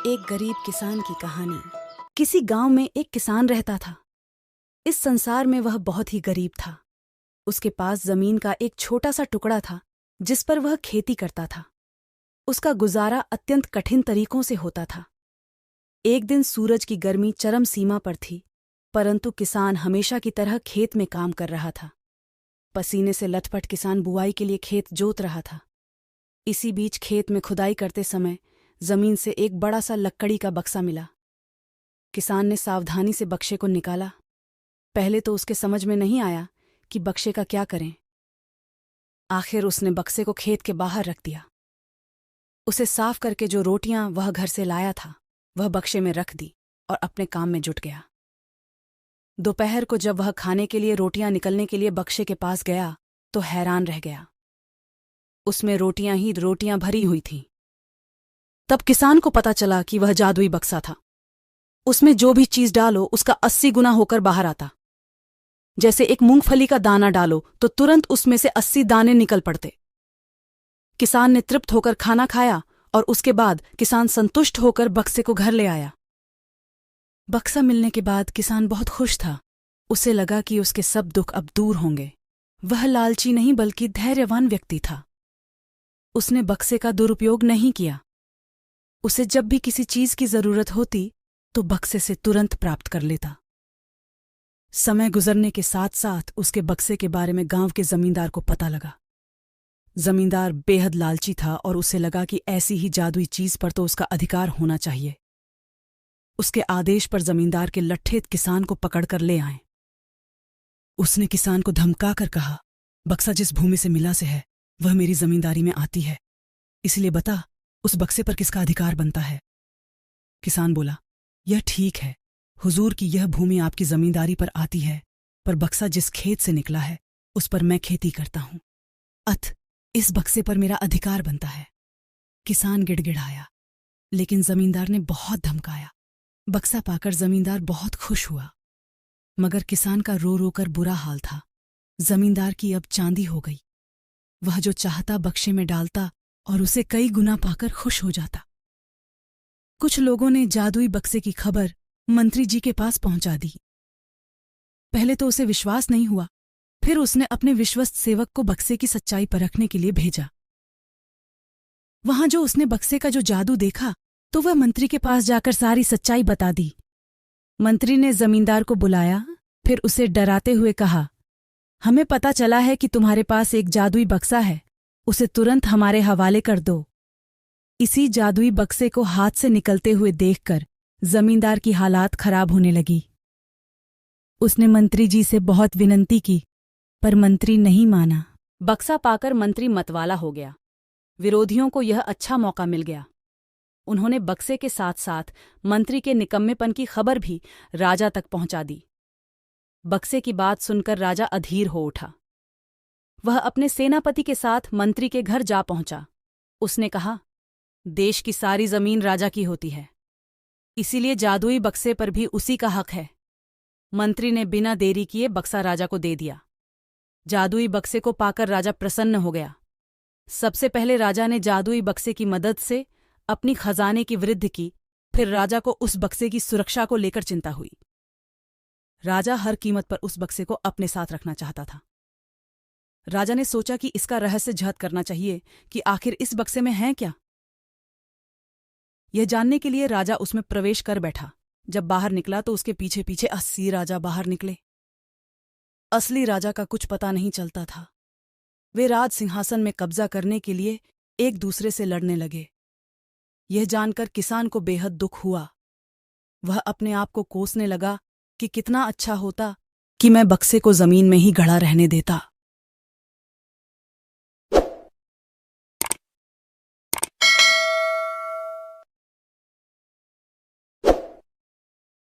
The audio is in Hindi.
एक गरीब किसान की कहानी। किसी गांव में एक किसान रहता था। इस संसार में वह बहुत ही गरीब था। उसके पास जमीन का एक छोटा सा टुकड़ा था जिस पर वह खेती करता था। उसका गुजारा अत्यंत कठिन तरीकों से होता था। एक दिन सूरज की गर्मी चरम सीमा पर थी, परंतु किसान हमेशा की तरह खेत में काम कर रहा था। पसीने से लथपथ किसान बुआई के लिए खेत जोत रहा था। इसी बीच खेत में खुदाई करते समय जमीन से एक बड़ा सा लकड़ी का बक्सा मिला। किसान ने सावधानी से बक्से को निकाला। पहले तो उसके समझ में नहीं आया कि बक्से का क्या करें। आखिर उसने बक्से को खेत के बाहर रख दिया। उसे साफ करके जो रोटियां वह घर से लाया था वह बक्से में रख दी और अपने काम में जुट गया। दोपहर को जब वह खाने के लिए रोटियां निकलने के लिए बक्से के पास गया तो हैरान रह गया। उसमें रोटियां ही रोटियां भरी हुई थीं। तब किसान को पता चला कि वह जादुई बक्सा था। उसमें जो भी चीज डालो उसका 80 गुना होकर बाहर आता। जैसे एक मूंगफली का दाना डालो तो तुरंत उसमें से 80 दाने निकल पड़ते। किसान ने तृप्त होकर खाना खाया और उसके बाद किसान संतुष्ट होकर बक्से को घर ले आया। बक्सा मिलने के बाद किसान बहुत खुश था। उसे लगा कि उसके सब दुख अब दूर होंगे। वह लालची नहीं बल्कि धैर्यवान व्यक्ति था। उसने बक्से का दुरुपयोग नहीं किया। उसे जब भी किसी चीज की जरूरत होती तो बक्से से तुरंत प्राप्त कर लेता। समय गुजरने के साथ साथ उसके बक्से के बारे में गांव के जमींदार को पता लगा। जमींदार बेहद लालची था और उसे लगा कि ऐसी ही जादुई चीज पर तो उसका अधिकार होना चाहिए। उसके आदेश पर जमींदार के लट्ठे किसान को पकड़कर ले आए। उसने किसान को धमका कर कहा, बक्सा जिस भूमि से मिला से है वह मेरी जमींदारी में आती है, इसलिए बता उस बक्से पर किसका अधिकार बनता है। किसान बोला, यह ठीक है, हुजूर की यह भूमि आपकी जमींदारी पर आती है, पर बक्सा जिस खेत से निकला है उस पर मैं खेती करता हूं, अत इस बक्से पर मेरा अधिकार बनता है। किसान गिड़गिड़ाया, लेकिन जमींदार ने बहुत धमकाया। बक्सा पाकर जमींदार बहुत खुश हुआ, मगर किसान का रो रो कर बुरा हाल था। जमींदार की अब चांदी हो गई। वह जो चाहता बक्से में डालता और उसे कई गुना पाकर खुश हो जाता। कुछ लोगों ने जादुई बक्से की खबर मंत्री जी के पास पहुंचा दी। पहले तो उसे विश्वास नहीं हुआ, फिर उसने अपने विश्वस्त सेवक को बक्से की सच्चाई परखने के लिए भेजा। वहां जो उसने बक्से का जो जादू देखा तो वह मंत्री के पास जाकर सारी सच्चाई बता दी। मंत्री ने जमींदार को बुलाया, फिर उसे डराते हुए कहा, हमें पता चला है कि तुम्हारे पास एक जादुई बक्सा है, उसे तुरंत हमारे हवाले कर दो। इसी जादुई बक्से को हाथ से निकलते हुए देखकर जमींदार की हालात खराब होने लगी। उसने मंत्री जी से बहुत विनती की, पर मंत्री नहीं माना। बक्सा पाकर मंत्री मतवाला हो गया। विरोधियों को यह अच्छा मौका मिल गया। उन्होंने बक्से के साथ साथ मंत्री के निकम्मेपन की खबर भी राजा तक पहुंचा दी। बक्से की बात सुनकर राजा अधीर हो उठा। वह अपने सेनापति के साथ मंत्री के घर जा पहुंचा। उसने कहा, देश की सारी जमीन राजा की होती है, इसीलिए जादुई बक्से पर भी उसी का हक है। मंत्री ने बिना देरी किए बक्सा राजा को दे दिया। जादुई बक्से को पाकर राजा प्रसन्न हो गया। सबसे पहले राजा ने जादुई बक्से की मदद से अपनी खजाने की वृद्धि की, फिर राजा को उस बक्से की सुरक्षा को लेकर चिंता हुई। राजा हर कीमत पर उस बक्से को अपने साथ रखना चाहता था। राजा ने सोचा कि इसका रहस्य झद करना चाहिए कि आखिर इस बक्से में है क्या। यह जानने के लिए राजा उसमें प्रवेश कर बैठा। जब बाहर निकला तो उसके पीछे पीछे 80 राजा बाहर निकले। असली राजा का कुछ पता नहीं चलता था। वे राज सिंहासन में कब्जा करने के लिए एक दूसरे से लड़ने लगे। यह जानकर किसान को बेहद दुख हुआ। वह अपने आप को कोसने लगा कि कितना अच्छा होता कि मैं बक्से को जमीन में ही गड़ा रहने देता।